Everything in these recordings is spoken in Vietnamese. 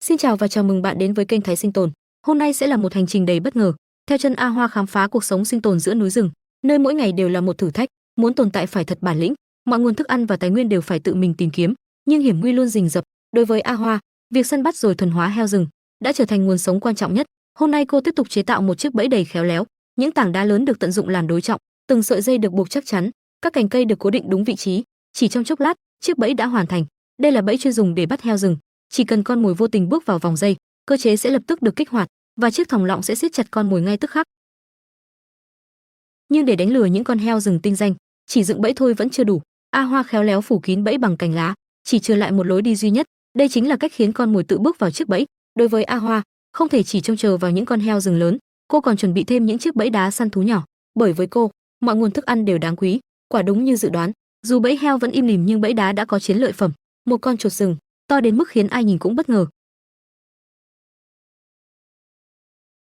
Xin chào và chào mừng bạn đến với kênh Thái Sinh Tồn. Hôm nay sẽ là một hành trình đầy bất ngờ, theo chân A Hoa khám phá cuộc sống sinh tồn giữa núi rừng, nơi mỗi ngày đều là một thử thách, muốn tồn tại phải thật bản lĩnh, mọi nguồn thức ăn và tài nguyên đều phải tự mình tìm kiếm, nhưng hiểm nguy luôn rình rập. Đối với A Hoa, việc săn bắt rồi thuần hóa heo rừng đã trở thành nguồn sống quan trọng nhất. Hôm nay cô tiếp tục chế tạo một chiếc bẫy đầy khéo léo, những tảng đá lớn được tận dụng làm đối trọng, từng sợi dây được buộc chắc chắn, các cành cây được cố định đúng vị trí. Chỉ trong chốc lát, chiếc bẫy đã hoàn thành. Đây là bẫy chuyên dùng để bắt heo rừng. Chỉ cần con mồi vô tình bước vào vòng dây, cơ chế sẽ lập tức được kích hoạt và chiếc thòng lọng sẽ siết chặt con mồi ngay tức khắc. Nhưng để đánh lừa những con heo rừng tinh danh, chỉ dựng bẫy thôi vẫn chưa đủ. A Hoa khéo léo phủ kín bẫy bằng cành lá, chỉ trừ lại một lối đi duy nhất. Đây chính là cách khiến con mồi tự bước vào chiếc bẫy. Đối với A Hoa, không thể chỉ trông chờ vào những con heo rừng lớn, cô còn chuẩn bị thêm những chiếc bẫy đá săn thú nhỏ. Bởi với cô, mọi nguồn thức ăn đều đáng quý. Quả đúng như dự đoán, dù bẫy heo vẫn im lìm nhưng bẫy đá đã có chiến lợi phẩm, một con chuột rừng to đến mức khiến ai nhìn cũng bất ngờ.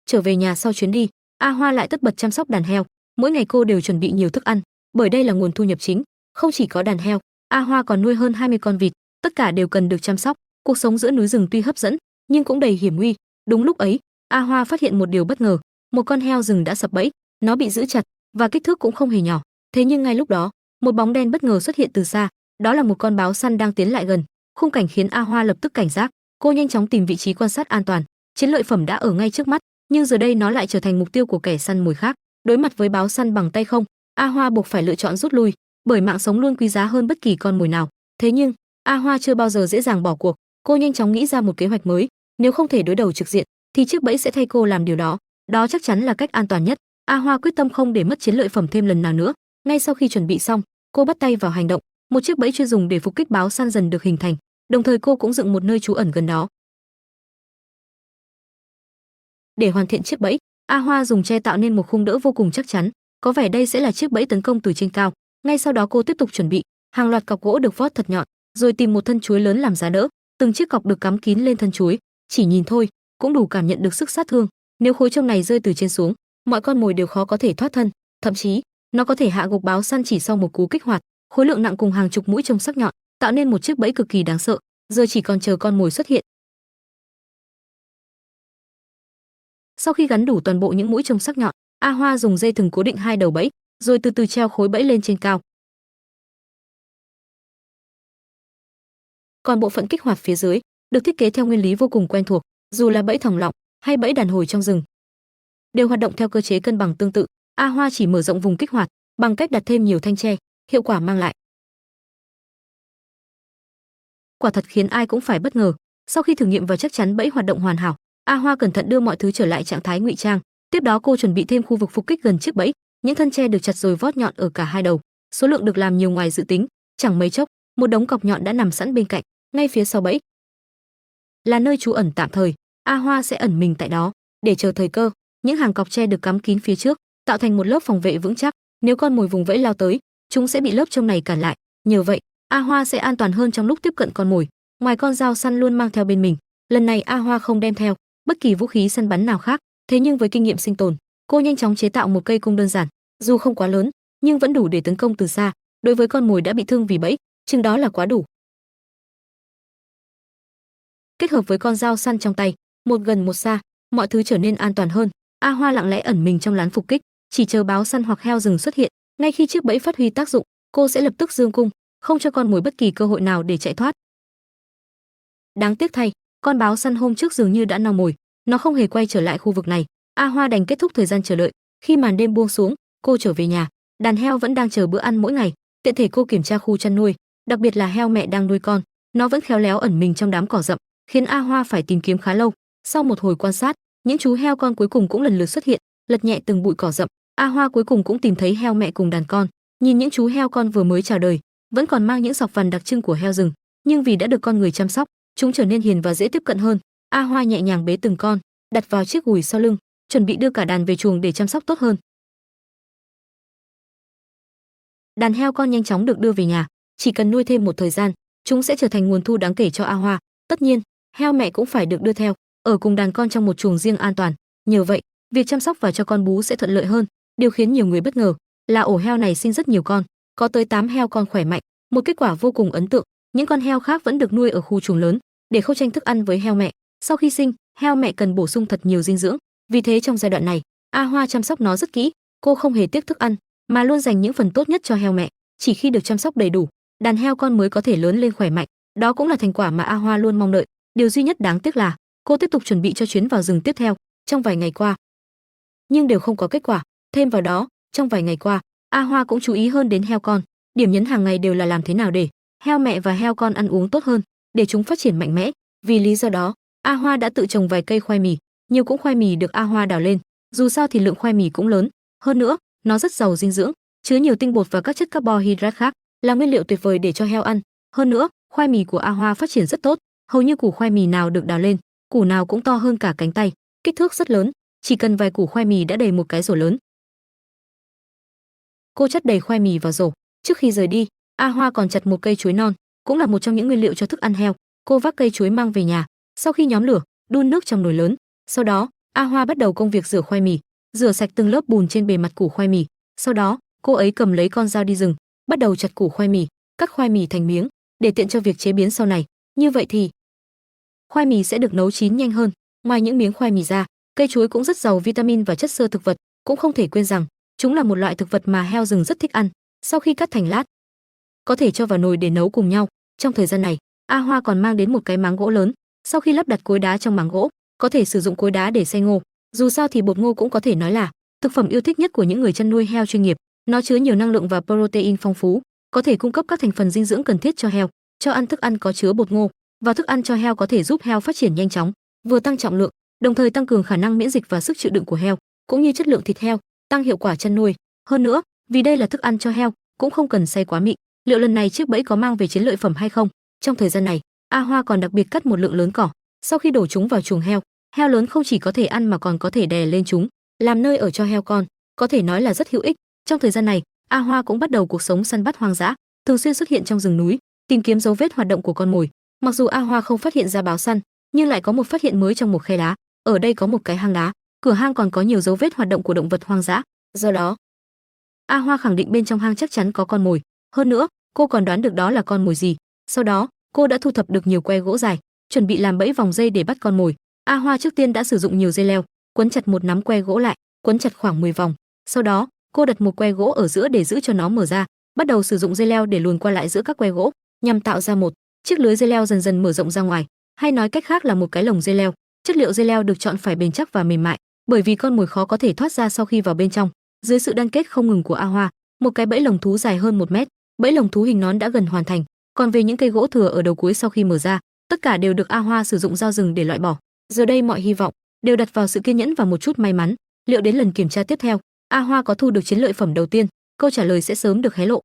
Trở về nhà sau chuyến đi, A Hoa lại tất bật chăm sóc đàn heo. Mỗi ngày cô đều chuẩn bị nhiều thức ăn, bởi đây là nguồn thu nhập chính. Không chỉ có đàn heo, A Hoa còn nuôi hơn 20 con vịt, tất cả đều cần được chăm sóc. Cuộc sống giữa núi rừng tuy hấp dẫn, nhưng cũng đầy hiểm nguy. Đúng lúc ấy, A Hoa phát hiện một điều bất ngờ, một con heo rừng đã sập bẫy, nó bị giữ chặt và kích thước cũng không hề nhỏ. Thế nhưng ngay lúc đó, một bóng đen bất ngờ xuất hiện từ xa, đó là một con báo săn đang tiến lại gần. Khung cảnh khiến A Hoa lập tức cảnh giác, cô nhanh chóng tìm vị trí quan sát an toàn. Chiến lợi phẩm đã ở ngay trước mắt, nhưng giờ đây nó lại trở thành mục tiêu của kẻ săn mồi khác. Đối mặt với báo săn bằng tay không, A Hoa buộc phải lựa chọn rút lui, bởi mạng sống luôn quý giá hơn bất kỳ con mồi nào. Thế nhưng A Hoa chưa bao giờ dễ dàng bỏ cuộc, cô nhanh chóng nghĩ ra một kế hoạch mới. Nếu không thể đối đầu trực diện, thì chiếc bẫy sẽ thay cô làm điều đó. Đó chắc chắn là cách an toàn nhất. A Hoa quyết tâm không để mất chiến lợi phẩm thêm lần nào nữa. Ngay sau khi chuẩn bị xong, cô bắt tay vào hành động. Một chiếc bẫy chuyên dùng để phục kích báo săn dần được hình thành, đồng thời cô cũng dựng một nơi trú ẩn gần đó. Để hoàn thiện chiếc bẫy, A Hoa dùng tre tạo nên một khung đỡ vô cùng chắc chắn, có vẻ đây sẽ là chiếc bẫy tấn công từ trên cao. Ngay sau đó cô tiếp tục chuẩn bị hàng loạt cọc gỗ được vót thật nhọn, rồi tìm một thân chuối lớn làm giá đỡ. Từng chiếc cọc được cắm kín lên thân chuối, chỉ nhìn thôi cũng đủ cảm nhận được sức sát thương. Nếu khối chông này rơi từ trên xuống, mọi con mồi đều khó có thể thoát thân, thậm chí nó có thể hạ gục báo săn chỉ sau một cú kích hoạt. Khối lượng nặng cùng hàng chục mũi chông sắc nhọn tạo nên một chiếc bẫy cực kỳ đáng sợ. Giờ chỉ còn chờ con mồi xuất hiện. Sau khi gắn đủ toàn bộ những mũi chông sắc nhọn, A Hoa dùng dây thừng cố định hai đầu bẫy, rồi từ từ treo khối bẫy lên trên cao. Còn bộ phận kích hoạt phía dưới được thiết kế theo nguyên lý vô cùng quen thuộc, dù là bẫy thòng lọng hay bẫy đàn hồi trong rừng, đều hoạt động theo cơ chế cân bằng tương tự. A Hoa chỉ mở rộng vùng kích hoạt bằng cách đặt thêm nhiều thanh tre, hiệu quả mang lại quả thật khiến ai cũng phải bất ngờ. Sau khi thử nghiệm và chắc chắn bẫy hoạt động hoàn hảo, A Hoa cẩn thận đưa mọi thứ trở lại trạng thái ngụy trang. Tiếp đó cô chuẩn bị thêm khu vực phục kích gần chiếc bẫy, những thân tre được chặt rồi vót nhọn ở cả hai đầu. Số lượng được làm nhiều ngoài dự tính, chẳng mấy chốc, một đống cọc nhọn đã nằm sẵn bên cạnh. Ngay phía sau bẫy là nơi trú ẩn tạm thời, A Hoa sẽ ẩn mình tại đó để chờ thời cơ. Những hàng cọc tre được cắm kín phía trước, tạo thành một lớp phòng vệ vững chắc. Nếu con mồi vùng vẫy lao tới, chúng sẽ bị lớp chông này cản lại. Nhờ vậy, A Hoa sẽ an toàn hơn trong lúc tiếp cận con mồi. Ngoài con dao săn luôn mang theo bên mình, lần này A Hoa không đem theo bất kỳ vũ khí săn bắn nào khác. Thế nhưng với kinh nghiệm sinh tồn, cô nhanh chóng chế tạo một cây cung đơn giản, dù không quá lớn, nhưng vẫn đủ để tấn công từ xa. Đối với con mồi đã bị thương vì bẫy, chừng đó là quá đủ. Kết hợp với con dao săn trong tay, một gần một xa, mọi thứ trở nên an toàn hơn. A Hoa lặng lẽ ẩn mình trong lán phục kích, chỉ chờ báo săn hoặc heo rừng xuất hiện. Ngay khi chiếc bẫy phát huy tác dụng, cô sẽ lập tức dương cung, không cho con mồi bất kỳ cơ hội nào để chạy thoát. Đáng tiếc thay, con báo săn hôm trước dường như đã no mồi, nó không hề quay trở lại khu vực này. A Hoa đành kết thúc thời gian chờ đợi. Khi màn đêm buông xuống, cô trở về nhà. Đàn heo vẫn đang chờ bữa ăn mỗi ngày. Tiện thể cô kiểm tra khu chăn nuôi, đặc biệt là heo mẹ đang nuôi con. Nó vẫn khéo léo ẩn mình trong đám cỏ rậm, khiến A Hoa phải tìm kiếm khá lâu. Sau một hồi quan sát, những chú heo con cuối cùng cũng lần lượt xuất hiện, lật nhẹ từng bụi cỏ rậm. A Hoa cuối cùng cũng tìm thấy heo mẹ cùng đàn con. Nhìn những chú heo con vừa mới chào đời, vẫn còn mang những sọc vằn đặc trưng của heo rừng, nhưng vì đã được con người chăm sóc, chúng trở nên hiền và dễ tiếp cận hơn. A Hoa nhẹ nhàng bế từng con, đặt vào chiếc gùi sau lưng, chuẩn bị đưa cả đàn về chuồng để chăm sóc tốt hơn. Đàn heo con nhanh chóng được đưa về nhà, chỉ cần nuôi thêm một thời gian, chúng sẽ trở thành nguồn thu đáng kể cho A Hoa. Tất nhiên, heo mẹ cũng phải được đưa theo, ở cùng đàn con trong một chuồng riêng an toàn. Nhờ vậy, việc chăm sóc và cho con bú sẽ thuận lợi hơn. Điều khiến nhiều người bất ngờ là ổ heo này sinh rất nhiều con, có tới 8 heo con khỏe mạnh, một kết quả vô cùng ấn tượng. Những con heo khác vẫn được nuôi ở khu chuồng lớn để không tranh thức ăn với heo mẹ. Sau khi sinh, heo mẹ cần bổ sung thật nhiều dinh dưỡng, vì thế trong giai đoạn này, A Hoa chăm sóc nó rất kỹ, cô không hề tiếc thức ăn, mà luôn dành những phần tốt nhất cho heo mẹ. Chỉ khi được chăm sóc đầy đủ, đàn heo con mới có thể lớn lên khỏe mạnh. Đó cũng là thành quả mà A Hoa luôn mong đợi. Điều duy nhất đáng tiếc là cô tiếp tục chuẩn bị cho chuyến vào rừng tiếp theo trong vài ngày qua, nhưng đều không có kết quả. Thêm vào đó, trong vài ngày qua, A Hoa cũng chú ý hơn đến heo con. Điểm nhấn hàng ngày đều là làm thế nào để heo mẹ và heo con ăn uống tốt hơn, để chúng phát triển mạnh mẽ. Vì lý do đó, A Hoa đã tự trồng vài cây khoai mì, nhiều cũng khoai mì được A Hoa đào lên. Dù sao thì lượng khoai mì cũng lớn, hơn nữa, nó rất giàu dinh dưỡng, chứa nhiều tinh bột và các chất carbohydrate khác, là nguyên liệu tuyệt vời để cho heo ăn. Hơn nữa, khoai mì của A Hoa phát triển rất tốt, hầu như củ khoai mì nào được đào lên, củ nào cũng to hơn cả cánh tay, kích thước rất lớn, chỉ cần vài củ khoai mì đã đầy một cái rổ lớn. Cô chất đầy khoai mì vào rổ. Trước khi rời đi, A Hoa còn chặt một cây chuối non, cũng là một trong những nguyên liệu cho thức ăn heo. Cô vác cây chuối mang về nhà, sau khi nhóm lửa, đun nước trong nồi lớn. Sau đó, A Hoa bắt đầu công việc rửa khoai mì, rửa sạch từng lớp bùn trên bề mặt củ khoai mì. Sau đó, cô ấy cầm lấy con dao đi rừng, bắt đầu chặt củ khoai mì, cắt khoai mì thành miếng, để tiện cho việc chế biến sau này. Như vậy thì khoai mì sẽ được nấu chín nhanh hơn. Ngoài những miếng khoai mì ra, cây chuối cũng rất giàu vitamin và chất xơ thực vật, cũng không thể quên rằng chúng là một loại thực vật mà heo rừng rất thích ăn. Sau khi cắt thành lát, có thể cho vào nồi để nấu cùng nhau. Trong thời gian này, A Hoa còn mang đến một cái máng gỗ lớn. Sau khi lắp đặt cối đá trong máng gỗ, có thể sử dụng cối đá để xay ngô. Dù sao thì bột ngô cũng có thể nói là thực phẩm yêu thích nhất của những người chăn nuôi heo chuyên nghiệp. Nó chứa nhiều năng lượng và protein phong phú, có thể cung cấp các thành phần dinh dưỡng cần thiết cho heo. Cho ăn thức ăn có chứa bột ngô và thức ăn cho heo có thể giúp heo phát triển nhanh chóng, vừa tăng trọng lượng, đồng thời tăng cường khả năng miễn dịch và sức chịu đựng của heo, cũng như chất lượng thịt heo, tăng hiệu quả chăn nuôi. Hơn nữa, vì đây là thức ăn cho heo, cũng không cần xay quá mịn. Liệu lần này chiếc bẫy có mang về chiến lợi phẩm hay không? Trong thời gian này, A Hoa còn đặc biệt cắt một lượng lớn cỏ. Sau khi đổ chúng vào chuồng heo, heo lớn không chỉ có thể ăn mà còn có thể đè lên chúng, làm nơi ở cho heo con, có thể nói là rất hữu ích. Trong thời gian này, A Hoa cũng bắt đầu cuộc sống săn bắt hoang dã, thường xuyên xuất hiện trong rừng núi, tìm kiếm dấu vết hoạt động của con mồi. Mặc dù A Hoa không phát hiện ra báo săn, nhưng lại có một phát hiện mới trong một khe đá. Ở đây có một cái hang đá, cửa hang còn có nhiều dấu vết hoạt động của động vật hoang dã. Do đó, A Hoa khẳng định bên trong hang chắc chắn có con mồi. Hơn nữa, cô còn đoán được đó là con mồi gì. Sau đó, cô đã thu thập được nhiều que gỗ dài, chuẩn bị làm bẫy vòng dây để bắt con mồi. A Hoa trước tiên đã sử dụng nhiều dây leo, quấn chặt một nắm que gỗ lại, quấn chặt khoảng 10 vòng. Sau đó, cô đặt một que gỗ ở giữa để giữ cho nó mở ra, bắt đầu sử dụng dây leo để luồn qua lại giữa các que gỗ, nhằm tạo ra một chiếc lưới dây leo dần dần mở rộng ra ngoài, hay nói cách khác là một cái lồng dây leo. Chất liệu dây leo được chọn phải bền chắc và mềm mại, bởi vì con mồi khó có thể thoát ra sau khi vào bên trong. Dưới sự đan kết không ngừng của A Hoa, một cái bẫy lồng thú dài hơn 1 mét, bẫy lồng thú hình nón đã gần hoàn thành. Còn về những cây gỗ thừa ở đầu cuối sau khi mở ra, tất cả đều được A Hoa sử dụng dao rừng để loại bỏ. Giờ đây mọi hy vọng đều đặt vào sự kiên nhẫn và một chút may mắn. Liệu đến lần kiểm tra tiếp theo, A Hoa có thu được chiến lợi phẩm đầu tiên? Câu trả lời sẽ sớm được hé lộ.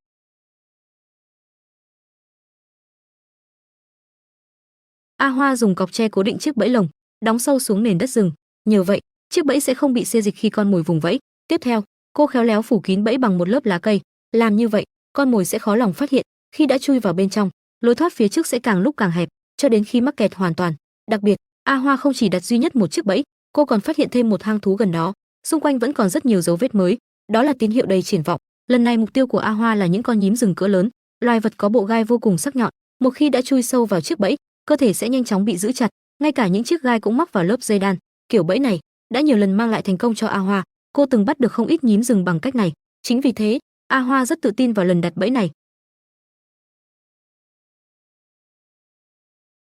A Hoa dùng cọc tre cố định chiếc bẫy lồng, đóng sâu xuống nền đất rừng. Nhờ vậy, chiếc bẫy sẽ không bị xê dịch khi con mồi vùng vẫy. Tiếp theo, cô khéo léo phủ kín bẫy bằng một lớp lá cây. Làm như vậy, con mồi sẽ khó lòng phát hiện. Khi đã chui vào bên trong, lối thoát phía trước sẽ càng lúc càng hẹp, cho đến khi mắc kẹt hoàn toàn. Đặc biệt, A Hoa không chỉ đặt duy nhất một chiếc bẫy, cô còn phát hiện thêm một hang thú gần đó. Xung quanh vẫn còn rất nhiều dấu vết mới, đó là tín hiệu đầy triển vọng. Lần này mục tiêu của A Hoa là những con nhím rừng cỡ lớn, loài vật có bộ gai vô cùng sắc nhọn. Một khi đã chui sâu vào chiếc bẫy, cơ thể sẽ nhanh chóng bị giữ chặt, ngay cả những chiếc gai cũng mắc vào lớp dây đan. Kiểu bẫy này đã nhiều lần mang lại thành công cho A Hoa, cô từng bắt được không ít nhím rừng bằng cách này. Chính vì thế, A Hoa rất tự tin vào lần đặt bẫy này.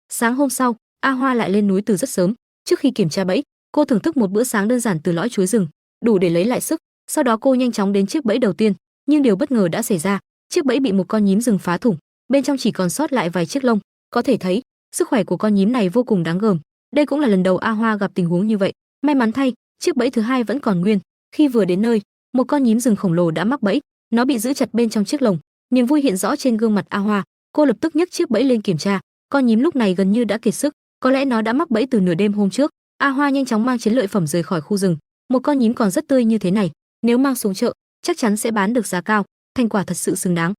Sáng hôm sau, A Hoa lại lên núi từ rất sớm. Trước khi kiểm tra bẫy, cô thưởng thức một bữa sáng đơn giản từ lõi chuối rừng, đủ để lấy lại sức. Sau đó cô nhanh chóng đến chiếc bẫy đầu tiên, nhưng điều bất ngờ đã xảy ra. Chiếc bẫy bị một con nhím rừng phá thủng, bên trong chỉ còn sót lại vài chiếc lông. Có thể thấy, sức khỏe của con nhím này vô cùng đáng gờm. Đây cũng là lần đầu A Hoa gặp tình huống như vậy. May mắn thay, chiếc bẫy thứ hai vẫn còn nguyên. Khi vừa đến nơi, một con nhím rừng khổng lồ đã mắc bẫy, nó bị giữ chặt bên trong chiếc lồng. Niềm vui hiện rõ trên gương mặt A Hoa, cô lập tức nhấc chiếc bẫy lên kiểm tra. Con nhím lúc này gần như đã kiệt sức, có lẽ nó đã mắc bẫy từ nửa đêm hôm trước. A Hoa nhanh chóng mang chiến lợi phẩm rời khỏi khu rừng. Một con nhím còn rất tươi như thế này, nếu mang xuống chợ, chắc chắn sẽ bán được giá cao, thành quả thật sự xứng đáng.